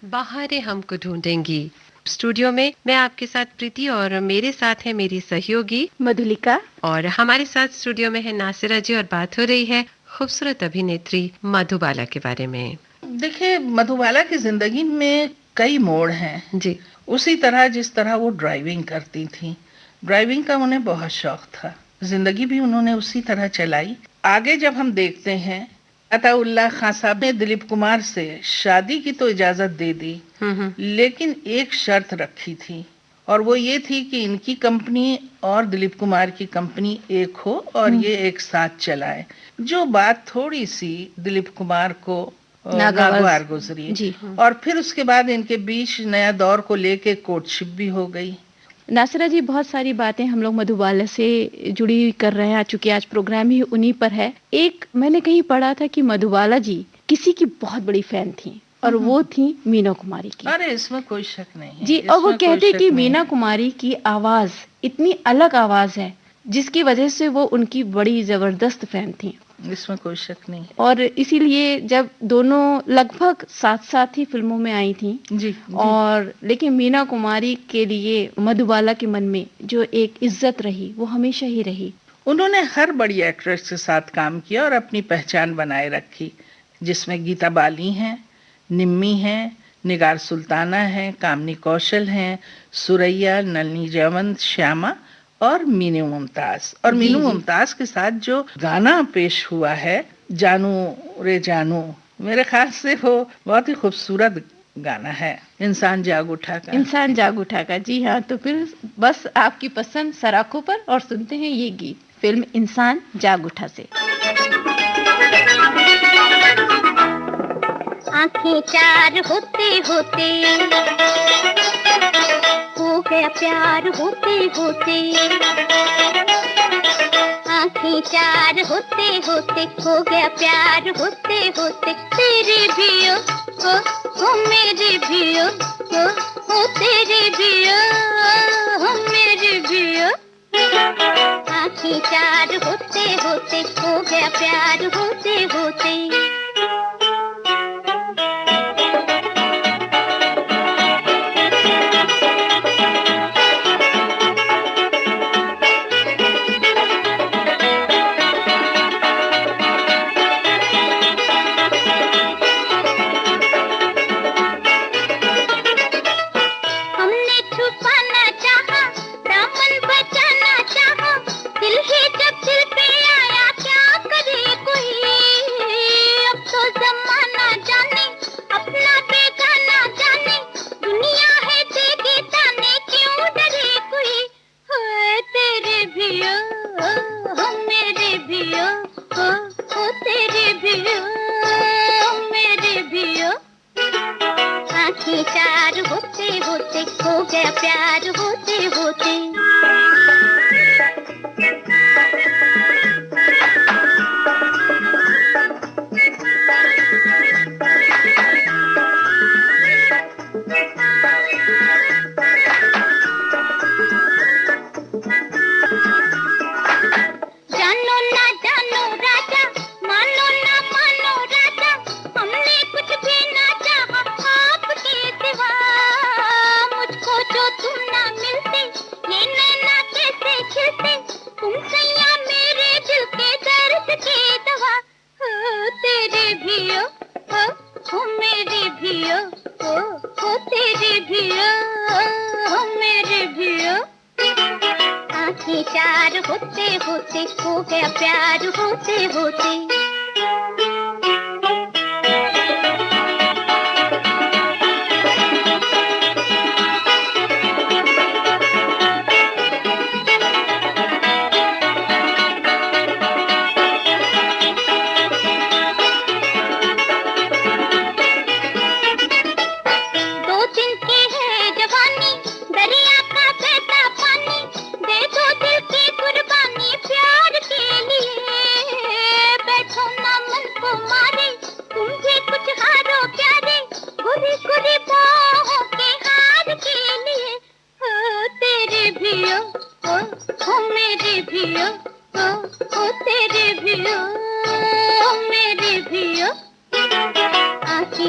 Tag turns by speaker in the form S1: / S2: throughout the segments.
S1: बाहरें हमको ढूंढेंगी। स्टूडियो में मैं आपके साथ प्रीति और मेरे साथ है मेरी सहयोगी
S2: मधुलिका।
S1: और हमारे साथ स्टूडियो में है नासिरा जी और बात हो रही है खूबसूरत अभिनेत्री मधुबाला के बारे में।
S3: देखिए, मधुबाला की जिंदगी में कई मोड़ हैं
S1: जी।
S3: उसी तरह जिस तरह वो ड्राइविंग करती थी, ड्राइविंग का उन्हें बहुत शौक था। जिंदगी भी उन्होंने उसी तरह चलाई। आगे जब हम देखते हैं, अताउल्लाह खान साहब ने दिलीप कुमार से शादी की तो इजाजत दे दी, लेकिन एक शर्त रखी थी और वो ये थी कि इनकी कंपनी और दिलीप कुमार की कंपनी एक हो और ये एक साथ चलाए। जो बात थोड़ी सी दिलीप कुमार को नागवार गुजरी और फिर उसके बाद इनके बीच नया दौर को लेके कोर्टशिप भी हो गई।
S2: नासिरा जी, बहुत सारी बातें हम लोग मधुबाला से जुड़ी कर रहे हैं, चूंकि आज प्रोग्राम ही उन्हीं पर है। एक मैंने कहीं पढ़ा था कि मधुबाला जी किसी की बहुत बड़ी फैन थी और वो थी मीना कुमारी की।
S3: अरे इसमें कोई शक नहीं है
S2: जी। और वो कहते कि मीना कुमारी की आवाज इतनी अलग आवाज है जिसकी वजह से वो उनकी बड़ी जबरदस्त फैन थी।
S3: इसमें कोई शक नहीं।
S2: और इसीलिए जब दोनों लगभग साथ साथ ही फिल्मों में आई थी
S3: जी।
S2: और लेकिन मीना कुमारी के लिए मधुबाला के मन में जो एक इज्जत रही वो हमेशा ही रही।
S3: उन्होंने हर बड़ी एक्ट्रेस के साथ काम किया और अपनी पहचान बनाए रखी, जिसमें गीता बाली हैं, निम्मी हैं, निगार सुल्ताना हैं, कामनी कौशल हैं, सुरैया, नलिनी जयवंत, श्यामा और मीनू मुमताज। और मीनू मुमताज के साथ जो गाना पेश हुआ है, जानू रे जानू, मेरे ख्याल से वो बहुत ही खूबसूरत गाना है, इंसान जाग उठा का।
S2: इंसान जाग उठा का। जी हाँ, तो फिर बस आपकी पसंद सराखों पर और सुनते हैं ये गीत फिल्म इंसान जाग उठा से।
S4: आंखें चार होते होते हो गया प्यार होते होते, आंखें चार होते होते हो गया प्यार होते होते, तेरे भी हो मेरे भी हो तेरे भी हो मेरे भी आंखें चार होते होते हो गया प्यार होते होते। चार होते होते हो गया प्यार होते होते। जानो ना जानो राजा, मानो ना मानो राजा, हमने कुछ भी ना चाहा आपके सिवा। मुझको जो तुम ना मिलते, ये नैना कैसे खिलते, तुम सैया मेरे दिल के दर्द की दवा। हो तेरे भी हो मेरे भी हो तेरे भी हो मेरे भी आंखें चार होते होते हो गया प्यार होते होते।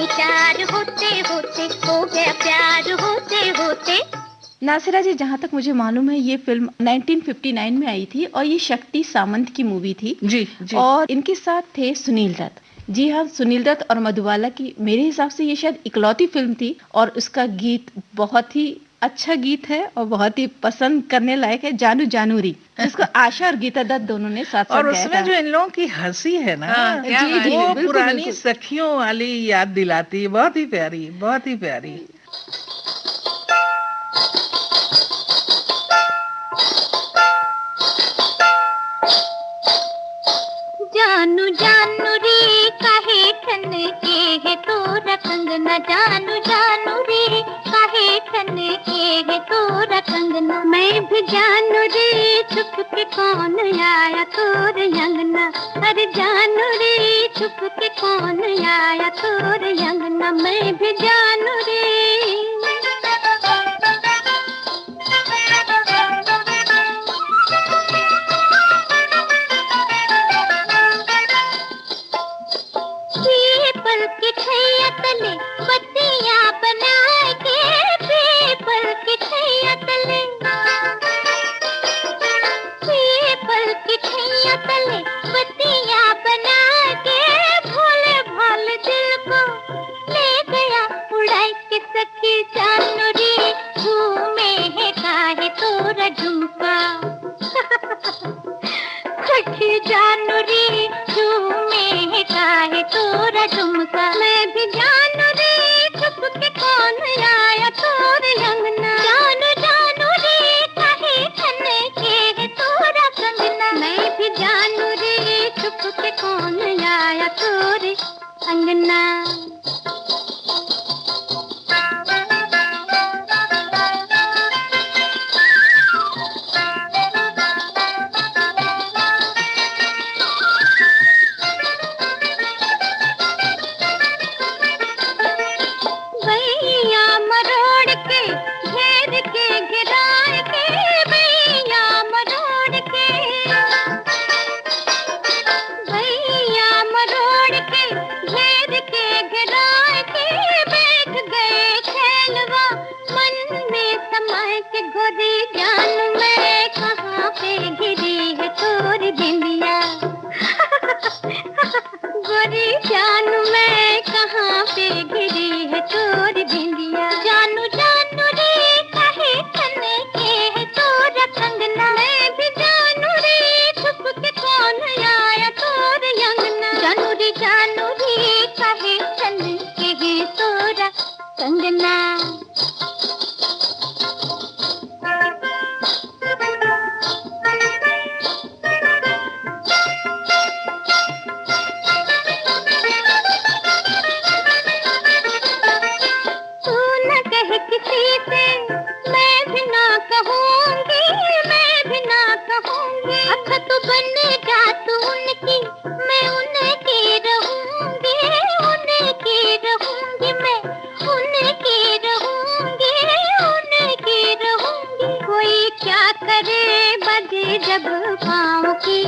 S4: चार होते होते होते।
S2: नासिरा जी, जहाँ तक मुझे मालूम है ये फिल्म 1959 में आई थी और ये शक्ति सामंत की मूवी थी।
S3: जी जी।
S2: और इनके साथ थे सुनील दत्त। जी हाँ, सुनील दत्त और मधुबाला की मेरे हिसाब से ये शायद इकलौती फिल्म थी और उसका गीत बहुत ही अच्छा गीत है और बहुत ही पसंद करने लायक है, जानू जानूरी, जिसको आशा और गीता दत्त दोनों ने साथ साथ
S3: और
S2: गाया
S3: उसमें
S2: था।
S3: जो इन लोगों की हंसी है ना,
S1: हाँ, क्या
S2: जी,
S1: बात
S2: जी,
S1: है।
S3: वो
S2: बिल्कुल,
S3: पुरानी
S2: बिल्कुल।
S3: सखियों वाली याद दिलाती है। बहुत ही प्यारी, बहुत ही प्यारी।
S4: जानू जानू रे काहे ठन के है तोरा कंगना, जानू जानू रे काहे ठन के है तोरा कंगना। मैं भी जानू रे छुप के कौन आया तोरे अंगना, अरे जानू रे छुप के कौन आया तोरे अंगना। मैं भी जानू रे। पीपल की छैया तले बत्तियां बना के, पीपल की छैया तले, पीपल की छैया तले बत्तियां बना के, भोले भाले दिल को ले गया उड़ाई के सखी जानू रे। झूमे है काहे तोरा झुमका, सखी जानू रे झूमे है काहे तोरा झुमका। मैं भी जानू रे छुप के कौन आया तोरे अंगना, जानू जानू रे काहे ठन के है तोरा कंगना। मैं भी जानू रे छुप के कौन आया तोरे अंगना। भैया मरोड़ के घेर के गिराए के, भैया मरोड़ के, भैया मरोड़ के घेर के गिराए के, बैठ गए खेलवा मन में समाए के। गोरी जान मैं कहाँ पे गिरी है तोरी बिंदिया, गोरी जानू मैं कहाँ पे गिरी है तोरी बिंदिया। जानू जानू रे काहे ठन के है तोरा कंगना। मैं भी जानू रे छुप के कौन आया तोरे अंगना, जानू रे काहे ठन के है तोरा कंगना। किसी से मैं भी ना कहूँगी, मैं भी ना कहूँगी। अच्छा तो बने जा तू उनकी, मैं उनकी रहूँगी, उनकी रहूँगी, मैं उनकी रहूँगी, उनकी रहूँगी। कोई क्या करे बजे जब पाँव की,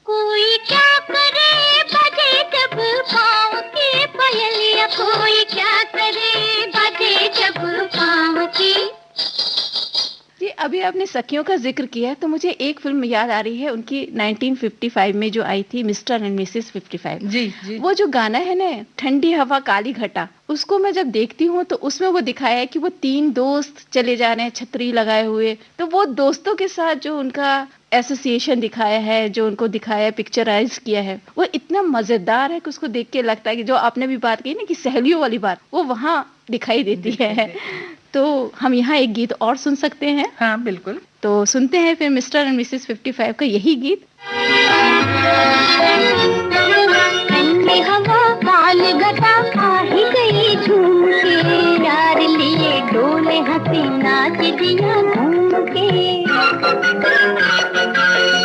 S4: कोई क्या करे बजे जब पाँव की पायलिया, कोई क्या करे बजे जब पाँव की।
S2: जी, अभी आपने सखियों का जिक्र किया है तो मुझे एक फिल्म याद आ रही है उनकी 1955 में जो आई थी, मिस्टर एंड मिसेस 55।
S3: जी जी।
S2: वो जो गाना है ना, ठंडी हवा काली घटा, उसको मैं जब देखती हूँ तो उसमें वो दिखाया है कि वो 3 दोस्त चले जा रहे हैं छतरी लगाए हुए। तो वो दोस्तों के साथ जो उनका एसोसिएशन दिखाया है, जो उनको दिखाया है, पिक्चराइज किया है, वो इतना मजेदार है कि उसको देख के लगता है कि जो आपने भी बात कही ना कि सहेलियों वाली बात, वो वहाँ दिखाई देती है। तो हम यहाँ एक गीत और सुन सकते हैं।
S3: हाँ बिल्कुल।
S2: तो सुनते हैं फिर मिस्टर एंड मिसेस 55 का यही गीत।
S4: ठंडी हवा काल घटा आ ही गई झूम के, यार लिए डोले हंसी नाच दिया घूम के।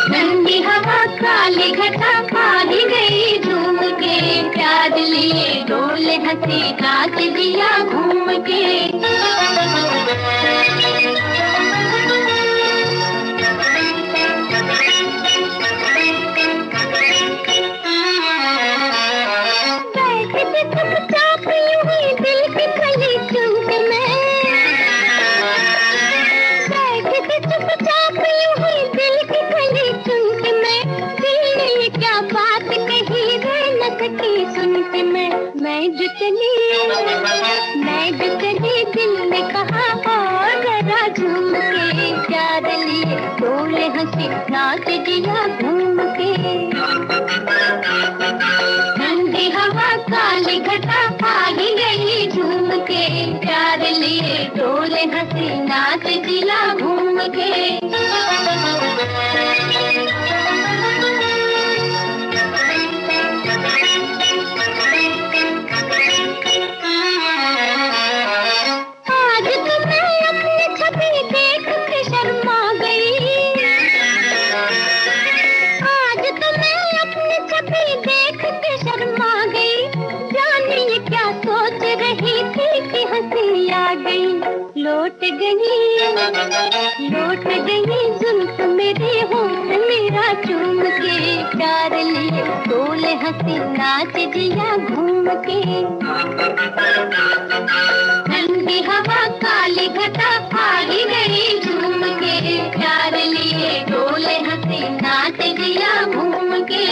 S4: ठंडी हवा काल घटा आ ही गई झूम के, प्यार लिए डोले हंसी नाच दिया घूम के। बैठ के चुपचाप यूं ही दिल की सुन के मैं जो चली दिल ने कहा और जरा झूम के प्यार लिए डोले हंसी नाच जिया घूम के ठंडी हवा काली घटा आई गई झूम के प्यार लिए डोले हंसी नाच जिया घूम के लौट गई जुल्फ मेरी होठ मेरा चूम के प्यार लिए डोले हंसी नाच जिया घूम के ठंडी हवा काली घटा आई गई झूम के प्यार लिए डोले हंसी नाच जिया घूम के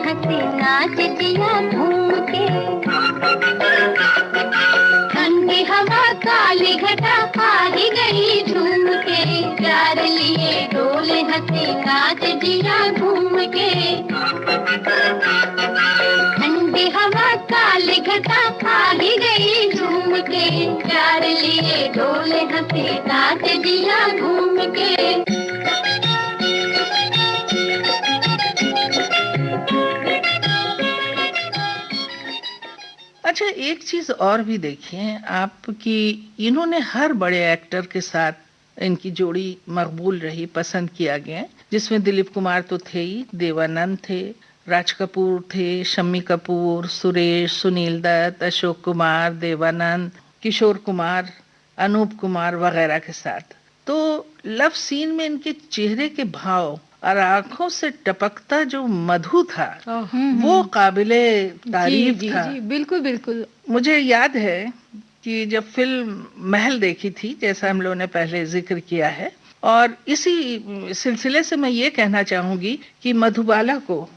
S4: हंसी नाच जिया घूम के ठंडी हवा काली घटा आई गई झूम के प्यार लिए डोले हंसी नाच जिया घूम के ठंडी हवा काली घटा आई गई झूम के प्यार लिए डोले हंसी नाच जिया घूम के
S3: अच्छा, एक चीज और भी देखिए आप कि इन्होंने हर बड़े एक्टर के साथ इनकी जोड़ी मकबूल रही, पसंद किया गया, जिसमें दिलीप कुमार तो थे ही, देवानंद थे, राज कपूर थे, शम्मी कपूर, सुरेश, सुनील दत्त, अशोक कुमार, देवानंद, किशोर कुमार, अनूप कुमार वगैरह के साथ। तो लव सीन में इनके चेहरे के भाव और आंखों से टपकता जो मधु था वो काबिले तारीफ था।
S2: जी, बिल्कुल बिल्कुल।
S3: मुझे याद है कि जब फिल्म महल देखी थी, जैसा हम लोगों ने पहले जिक्र किया है, और इसी सिलसिले से मैं ये कहना चाहूंगी कि मधुबाला को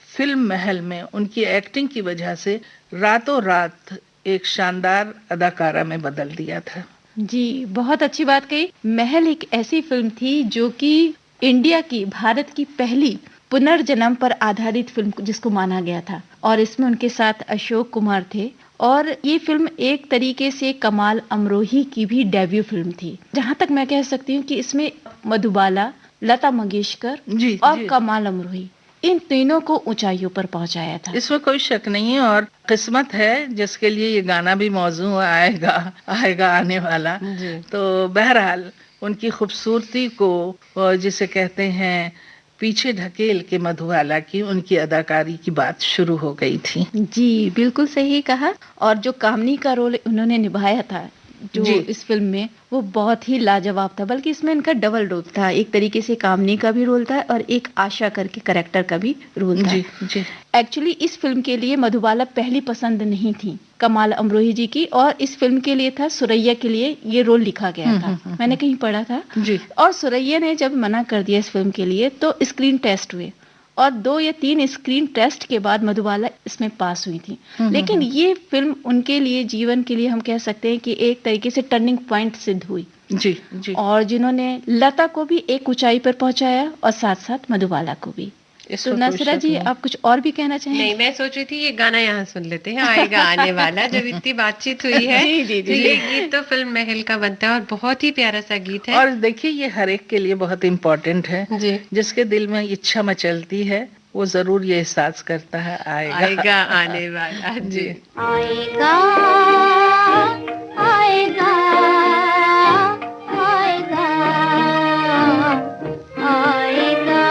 S3: फिल्म महल में उनकी एक्टिंग की वजह से रातों रात एक शानदार अदाकारा में बदल दिया था।
S2: जी, बहुत अच्छी बात कही। महल एक ऐसी फिल्म थी जो कि इंडिया की, भारत की पहली पुनर्जन्म पर आधारित फिल्म जिसको माना गया था, और इसमें उनके साथ अशोक कुमार थे। और ये फिल्म एक तरीके से कमाल अमरोही की भी डेब्यू फिल्म थी। जहां तक मैं कह सकती हूँ कि इसमें मधुबाला, लता मंगेशकर और कमाल अमरोही, इन तीनों को ऊंचाइयों पर पहुंचाया था।
S3: इसमें कोई शक नहीं है, और किस्मत है जिसके लिए ये गाना भी मौजू आएगा आने वाला। तो बहरहाल उनकी खूबसूरती को, जिसे कहते हैं, पीछे ढकेल के मधुबाला की उनकी अदाकारी की बात शुरू हो गई थी।
S2: जी, बिल्कुल सही कहा। और जो कामनी का रोल उन्होंने निभाया था जो इस फिल्म में, वो बहुत ही लाजवाब था। बल्कि इसमें इनका डबल रोल था, एक तरीके से कामनी का भी रोल था और एक आशा करके कैरेक्टर का भी रोल था।
S3: जी।
S2: एक्चुअली इस फिल्म के लिए मधुबाला पहली पसंद नहीं थी कमाल अमरोही जी की, और इस फिल्म के लिए था, सुरैया के लिए ये रोल लिखा गया था। मैंने कहीं पढ़ा था। और सुरैया ने जब मना कर दिया इस फिल्म के लिए, तो स्क्रीन टेस्ट हुए, और 2 या 3 स्क्रीन टेस्ट के बाद मधुबाला इसमें पास हुई थी। लेकिन ये फिल्म उनके लिए, जीवन के लिए हम कह सकते हैं कि एक तरीके से टर्निंग पॉइंट सिद्ध हुई।
S3: जी।
S2: और जिन्होंने लता को भी एक ऊंचाई पर पहुंचाया और साथ साथ मधुबाला को भी। तो नासिरा जी, आप कुछ और भी कहना चाहेंगे?
S1: नहीं, मैं सोच रही थी ये गाना यहाँ सुन लेते हैं, आएगा आने वाला। जब इतनी बातचीत हुई है
S2: जी।
S1: तो ये गीत तो फिल्म महल का बनता है और बहुत ही प्यारा सा गीत है।
S3: और देखिए, ये हर एक के लिए बहुत इम्पोर्टेंट है। जिसके दिल में इच्छा मचलती है वो जरूर ये एहसास करता है
S1: आएगा आने वाला। जी,
S4: आएगा आएगा आएगा आएगा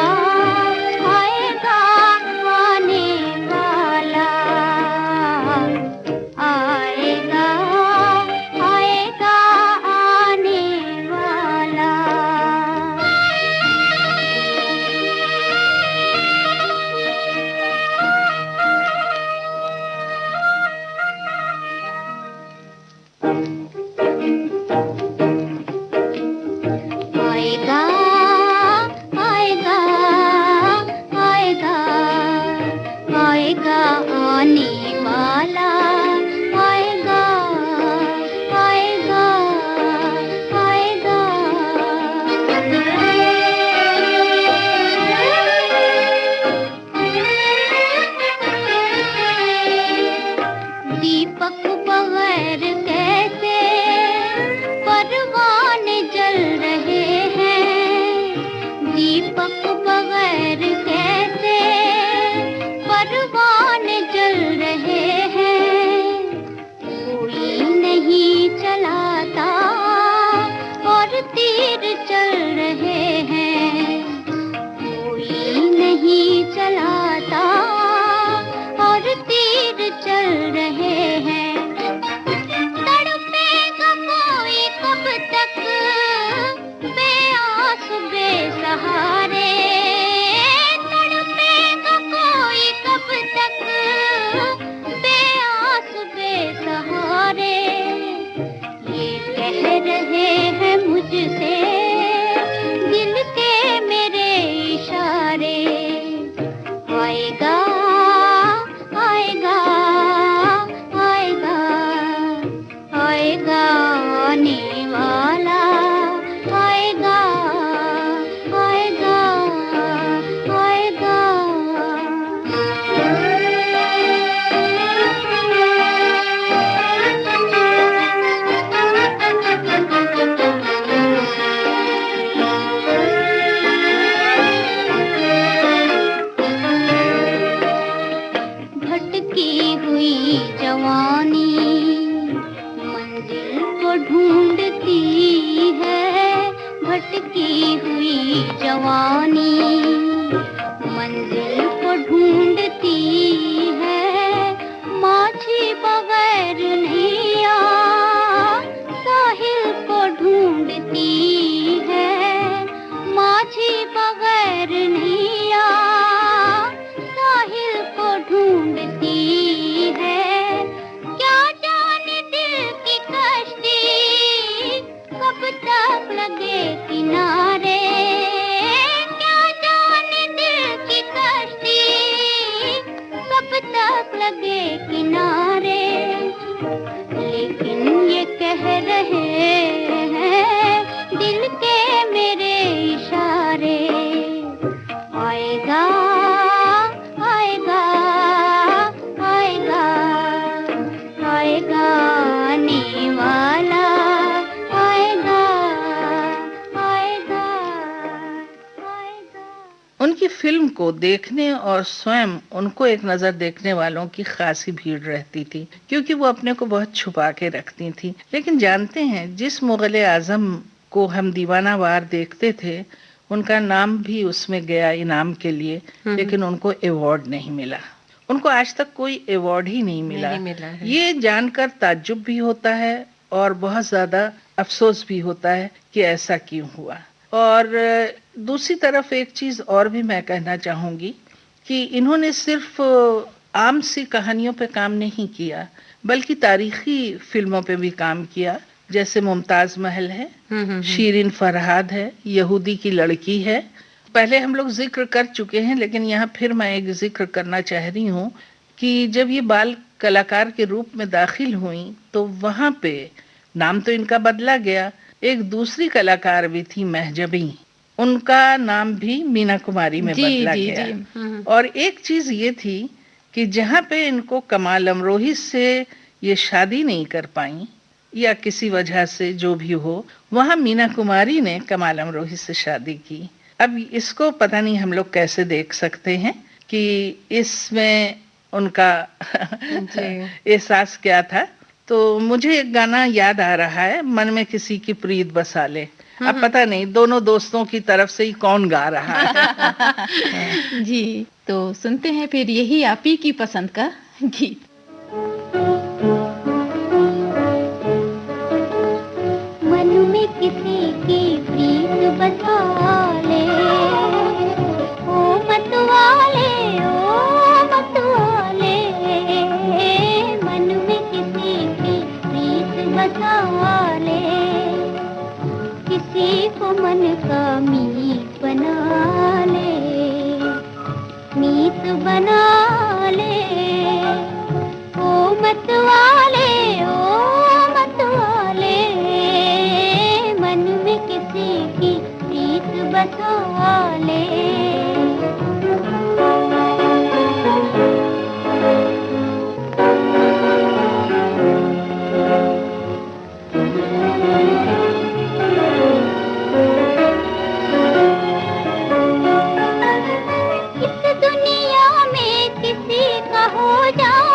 S4: रास्ता और तीर चल रहे हैं। तड़पेगा कोई कब तक बेआस बेसहारे, तड़पेगा कोई कब तक बेआस बेसहारे। ये कह रहे हैं मुझसे दिल के मेरे इशारे, आएगा आएगा आएगा आएगा आने वाला, आएगा आएगा आएगा। भटकी हुई जवानी मंजिल को ढूंढती है, भटकी हुई जवानी मंजिल को ढूंढती है। माझी बगैर नैया साहिल को ढूंढती है, माझी बगैर नैया साहिल को ढूंढती है। क्या जाने दिल की कश्ती कब तक लगे किनारे, क्या जाने दिल की कश्ती कब तक लगे किनारे। लेकिन ये कह रहे हैं दिल के मेरे इशारे, आएगा आएगा आएगा आएगा आने वाला, आएगा आएगा आएगा।
S3: उनकी फिल्म को देखने और स्वयं उनको एक नजर देखने वालों की खासी भीड़ रहती थी, क्योंकि वो अपने को बहुत छुपा के रखती थी। लेकिन जानते हैं, जिस मुगल आजम को हम दीवाना वार देखते थे, उनका नाम भी उसमें गया इनाम के लिए, लेकिन उनको अवार्ड नहीं मिला। उनको आज तक कोई अवार्ड ही नहीं मिला
S1: है।
S3: ये जानकर ताज्जुब भी होता है और बहुत ज्यादा अफसोस भी होता है कि ऐसा क्यों हुआ। और दूसरी तरफ एक चीज और भी मैं कहना चाहूंगी कि इन्होंने सिर्फ आम सी कहानियों पे काम नहीं किया, बल्कि तारीखी फिल्मों पे भी काम किया, जैसे मुमताज महल है, शीरिन फरहाद है, यहूदी की लड़की है। पहले हम लोग जिक्र कर चुके हैं, लेकिन यहाँ फिर मैं एक जिक्र करना चाह रही हूँ कि जब ये बाल कलाकार के रूप में दाखिल हुई तो वहां पे नाम तो इनका बदला गया। एक दूसरी कलाकार भी थी महजबी, उनका नाम भी मीना कुमारी में बदला गया। और एक चीज ये थी कि जहाँ पे इनको कमाल अमरोही से ये शादी नहीं कर पाई या किसी वजह से जो भी हो, वहां मीना कुमारी ने कमाल अमरोही से शादी की। अब इसको पता नहीं हम लोग कैसे देख सकते हैं कि इसमें उनका एहसास क्या था। तो मुझे एक गाना याद आ रहा है, मन में किसी की प्रीत बसा ले। अब पता नहीं दोनों दोस्तों की तरफ से ही कौन गा रहा है।
S2: जी, तो सुनते हैं फिर यही आप ही की पसंद का गीत।
S4: मन में किसी की प्रीत बसा ले, ओ मतवाले ओ मतवाले। मन में किसी की प्रीत बसा ले, किसी को मन का मीत बना ले, मीत बना ले। ओ मतवाले ओ मतवाले, मन में किसी की प्रीत बसा ले। इस दुनिया में किसी का हो जाओ,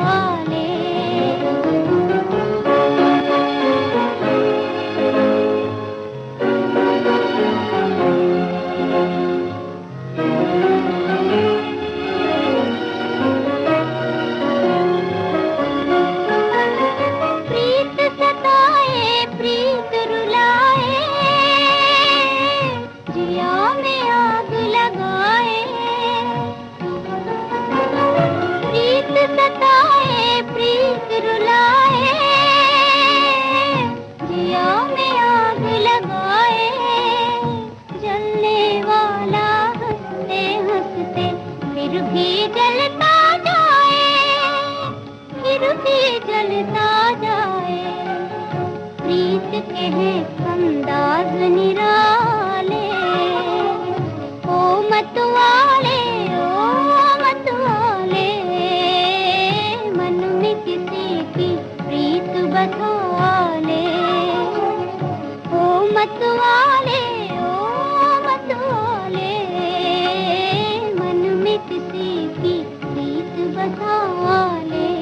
S4: वाले। प्रीत सताए प्रीत रुलाए, जिया में आग लगाए। प्रीत सताए प्रीत रुलाए, जिया में आग लगाए। जलने वाला हंसते हंसते फिर भी जलता जाए, फिर भी जलता जाए। प्रीत के हैं अंदाज निराले, ओ मतवाले, ओ मतवाले। मन में किसी की प्रीत बसा ले, ओ मतवाले, ओ मतवाले। मन में किसी की प्रीत बसा ले।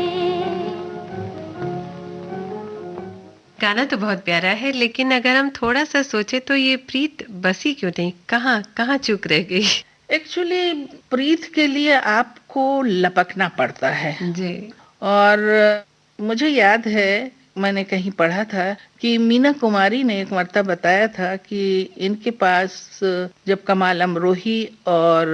S1: गाना तो बहुत प्यारा है, लेकिन अगर हम थोड़ा सा सोचे तो ये प्रीत बसी क्यों नहीं, कहाँ कहाँ चूक रह गई?
S3: एक्चुअली प्रीत के लिए आपको लपकना पड़ता है।
S1: जी।
S3: और मुझे याद है, मैंने कहीं पढ़ा था कि मीना कुमारी ने एक मर्तबा बताया था कि इनके पास जब कमाल अमरोही और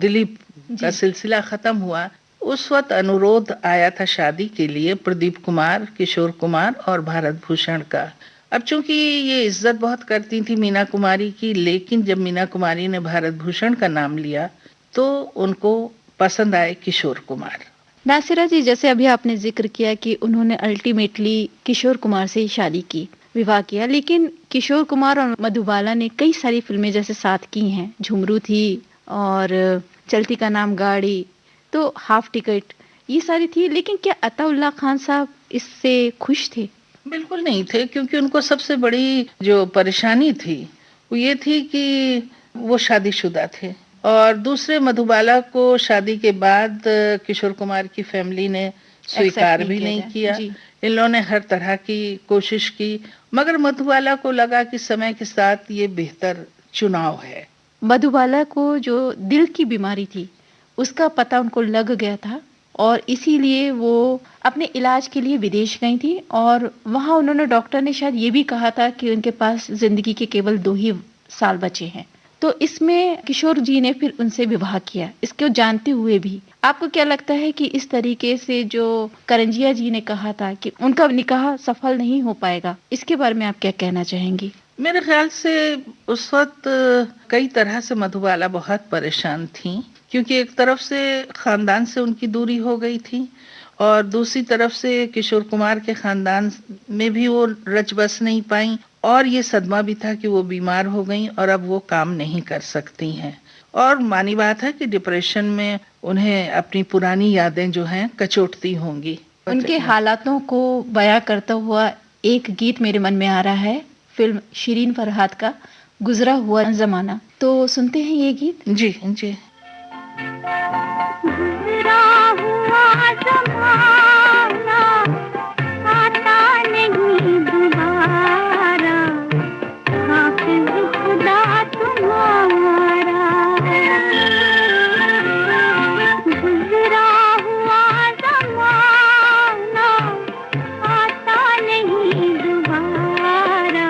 S3: दिलीप का सिलसिला खत्म हुआ, उस वक्त अनुरोध आया था शादी के लिए प्रदीप कुमार, किशोर कुमार और भारत भूषण का। अब चूंकि ये इज्जत बहुत करती थी मीना कुमारी की, लेकिन जब मीना कुमारी ने भारत भूषण का नाम लिया तो उनको पसंद आए किशोर कुमार।
S2: नासिरा जी, जैसे अभी आपने जिक्र किया कि उन्होंने अल्टीमेटली किशोर कुमार से ही शादी की, विवाह किया, लेकिन किशोर कुमार और मधुबाला ने कई सारी फिल्में जैसे साथ की हैं। झुमरू थी और चलती का नाम गाड़ी, तो हाफ टिकट, ये सारी थी। लेकिन क्या अताउल्लाह खान साहब इससे खुश थे?
S3: बिल्कुल नहीं थे, क्योंकि उनको सबसे बड़ी जो परेशानी थी वो ये थी कि वो शादीशुदा थे। और दूसरे, मधुबाला को शादी के बाद किशोर कुमार की फैमिली ने स्वीकार भी नहीं किया। इन लोगों ने हर तरह की कोशिश की, मगर मधुबाला को लगा कि समय के साथ ये बेहतर चुनाव है।
S2: मधुबाला को जो दिल की बीमारी थी उसका पता उनको लग गया था, और इसीलिए वो अपने इलाज के लिए विदेश गई थी। और वहां उन्होंने, डॉक्टर ने शायद ये भी कहा था कि उनके पास जिंदगी के केवल 2 ही साल बचे हैं। तो इसमें किशोर जी ने फिर उनसे विवाह किया, इसको जानते हुए भी। आपको क्या लगता है कि इस तरीके से जो करंजिया जी ने कहा था कि उनका निकाह सफल नहीं हो पाएगा, इसके बारे में आप क्या कहना चाहेंगी?
S3: मेरे ख्याल से उस वक्त कई तरह से मधुबाला बहुत परेशान थी, क्योंकि एक तरफ से खानदान से उनकी दूरी हो गई थी और दूसरी तरफ से किशोर कुमार के खानदान में भी वो रच बस नहीं पाई, और ये सदमा भी था कि वो बीमार हो गई और अब वो काम नहीं कर सकती हैं। और मानी बात है कि डिप्रेशन में उन्हें अपनी पुरानी यादें जो हैं कचोटती होंगी।
S2: उनके हालातों को बयां करता हुआ एक गीत मेरे मन में आ रहा है, फिल्म शिरीन फरहाद का गुजरा हुआ जमाना। तो सुनते हैं ये गीत।
S3: जी जी।
S4: गुजरा हुआ ज़माना आता नहीं दोबारा, हाफ़िज़ खुदा तुम्हारा। गुजरा हुआ ज़माना आता नहीं दोबारा,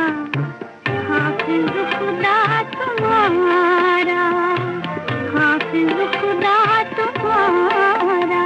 S4: हाफ़िज़ खुदा तुम्हारा, हाफ़िज़ खुदा तुम्हारा।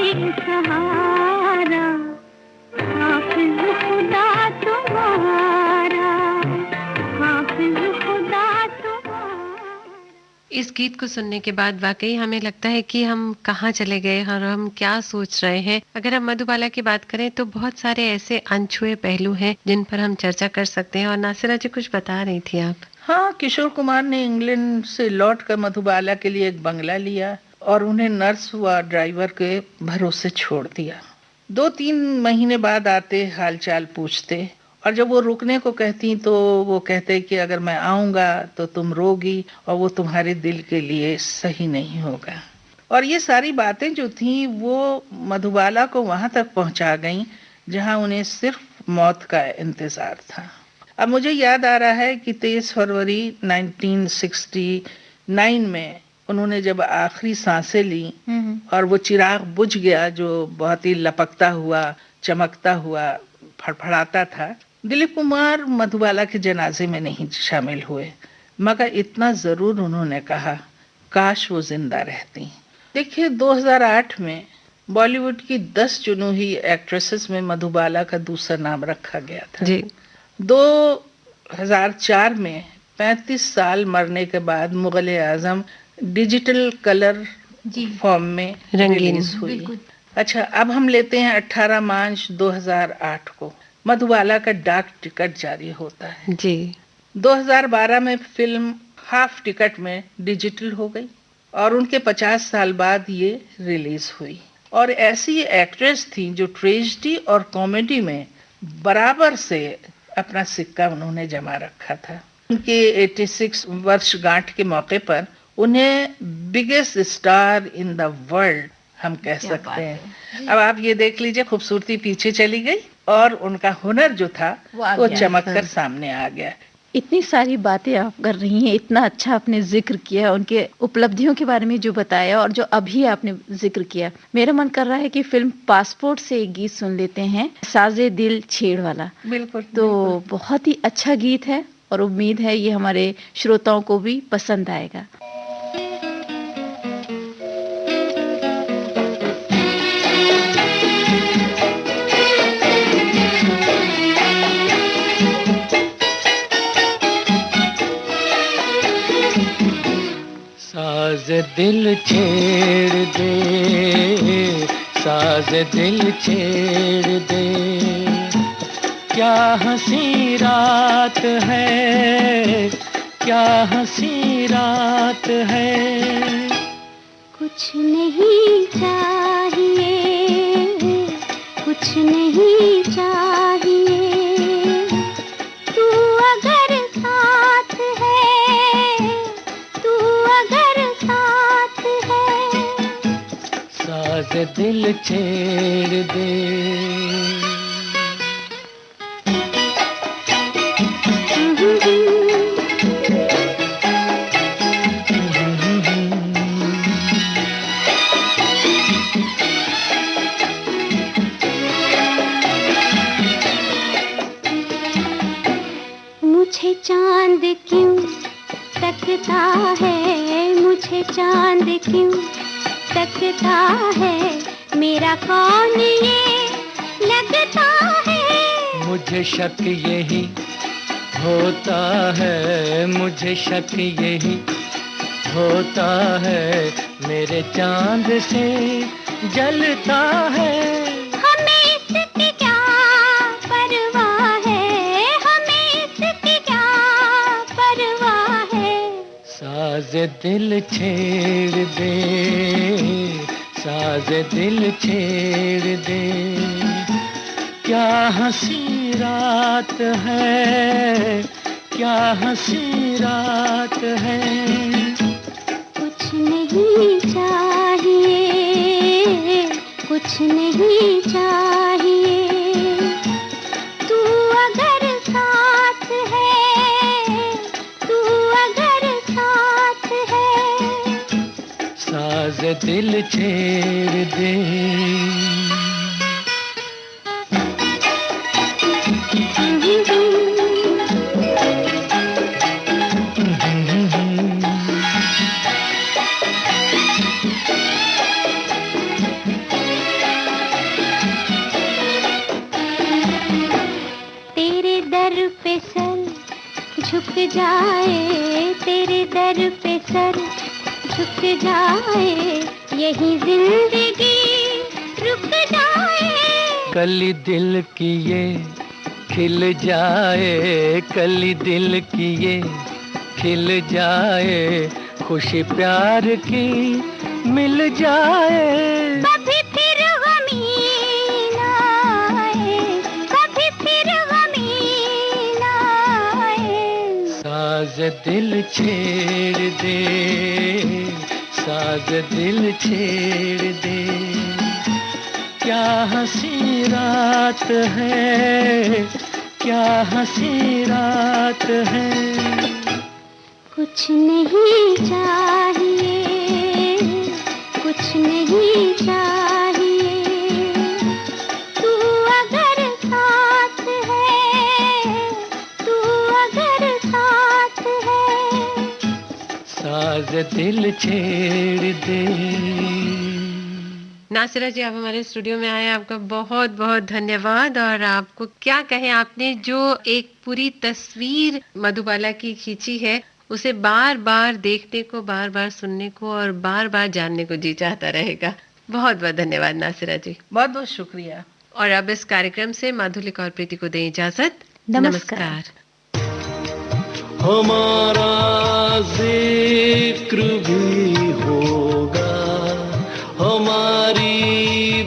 S4: सहारा, हाफिज खुदा तुम्हारा, हाफिज खुदा तुम्हारा।
S1: इस गीत को सुनने के बाद वाकई हमें लगता है कि हम कहाँ चले गए और हम क्या सोच रहे हैं। अगर हम मधुबाला की बात करें तो बहुत सारे ऐसे अनछुए पहलू हैं जिन पर हम चर्चा कर सकते हैं। और नासिरा जी कुछ बता रही थी आप।
S3: हाँ, किशोर कुमार ने इंग्लैंड से लौटकर मधुबाला के लिए एक बंगला लिया और उन्हें नर्स व ड्राइवर के भरोसे छोड़ दिया। 2-3 महीने बाद आते, हालचाल पूछते, और जब वो रुकने को कहती तो वो कहते कि अगर मैं आऊंगा तो तुम रोगी और वो तुम्हारे दिल के लिए सही नहीं होगा। और ये सारी बातें जो थी वो मधुबाला को वहां तक पहुंचा गईं जहां उन्हें सिर्फ मौत का इंतजार था। अब मुझे याद आ रहा है कि 23 फरवरी 1969 में उन्होंने जब आखिरी सांसें ली और वो चिराग बुझ गया जो बहुत ही लपकता हुआ, चमकता हुआ, फड़फड़ाता था, दिलीप कुमार मधुबाला के जनाजे में नहीं शामिल हुए, मगर इतना जरूर उन्होंने कहा, काश वो जिंदा रहती। देखिए, 2008 में बॉलीवुड की 10 चुनी हुई एक्ट्रेसेस में मधुबाला का दूसरा नाम रखा गया था
S1: जी।
S3: 2004 में 35 साल मरने के बाद मुगल आजम डिजिटल कलर फॉर्म में रिलीज हुई। अच्छा, अब हम लेते हैं 18 मार्च 2008 को मधुबाला का डाक टिकट जारी होता है
S1: जी।
S3: 2012 में फिल्म हाफ टिकट में डिजिटल हो गई और उनके 50 साल बाद ये रिलीज हुई। और ऐसी एक्ट्रेस थी जो ट्रेजेडी और कॉमेडी में बराबर से अपना सिक्का उन्होंने जमा रखा था। उनके 86 वर्षगांठ के मौके पर उन्हें biggest star in the world हम कह सकते हैं। अब आप ये देख लीजिए, खूबसूरती पीछे चली गई और उनका हुनर जो था वो चमक कर सामने आ गया।
S2: इतनी सारी बातें आप कर रही हैं, इतना अच्छा आपने जिक्र किया, उनके उपलब्धियों के बारे में जो बताया और जो अभी आपने जिक्र किया। मेरा मन कर रहा है कि फिल्म पासपोर्ट से एक गीत सुन लेते हैं, साजे दिल छेड़ वाला।
S3: बिल्कुल।
S2: तो बहुत ही अच्छा गीत है और उम्मीद है ये हमारे श्रोताओं को भी पसंद आएगा।
S5: साज दिल छेड़ दे, साज दिल छेड़ दे, क्या हंसी रात है, क्या हंसी रात है।
S4: कुछ नहीं चाहिए, कुछ नहीं चाहिए, तू अगर साथ है, तू अगर साथ है।
S5: साज दिल छेड़ दे।
S4: मुझे चांद क्यों तकता है, मुझे चांद क्यों तकता है, मेरा कौन ये लगता है।
S5: मुझे शक यही होता है, मुझे शक यही होता है, मेरे चांद से जलता है।
S4: हमें इसकी क्या परवाह है, हमें इसकी क्या परवाह है।
S5: साज दिल छेड़ दे, साज दिल छेड़ दे, क्या हंसी रात है, क्या हंसी रात है।
S4: कुछ नहीं चाहिए, कुछ नहीं चाहिए, तू अगर साथ है, तू अगर साथ है।
S5: साज दिल छेड़ दे।
S4: जाए तेरे दर पे सर झुक जाए यही जिंदगी रुक जाए
S5: कली दिल की ये खिल जाए कली दिल की ये खिल जाए खुशी प्यार की मिल जाए
S4: कभी फिर गमीन आए कभी फिर गमीन आए
S5: साज दिल छेड़ दे साज दिल छेड़ दे क्या हंसी रात है क्या हंसी रात है
S4: कुछ नहीं चाहिए कुछ नहीं चाहिए तू अगर साथ है तू अगर साथ है
S5: साज दिल छेड़ दे
S1: नासिरा जी, आप हमारे स्टूडियो में आए, आपका बहुत बहुत धन्यवाद। और आपको क्या कहें, आपने जो एक पूरी तस्वीर मधुबाला की खींची है उसे बार बार देखने को, बार बार सुनने को और बार बार जानने को जी चाहता रहेगा। बहुत बहुत धन्यवाद नासिरा जी।
S3: बहुत बहुत शुक्रिया।
S1: और अब इस कार्यक्रम से माधुलिका और प्रीति को दें इजाजत।
S2: नमस्कार।
S5: हमारा जिक्र भी होगा हमारी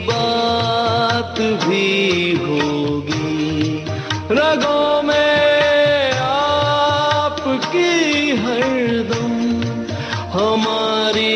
S5: बात भी होगी रगों में आपकी हरदम हमारी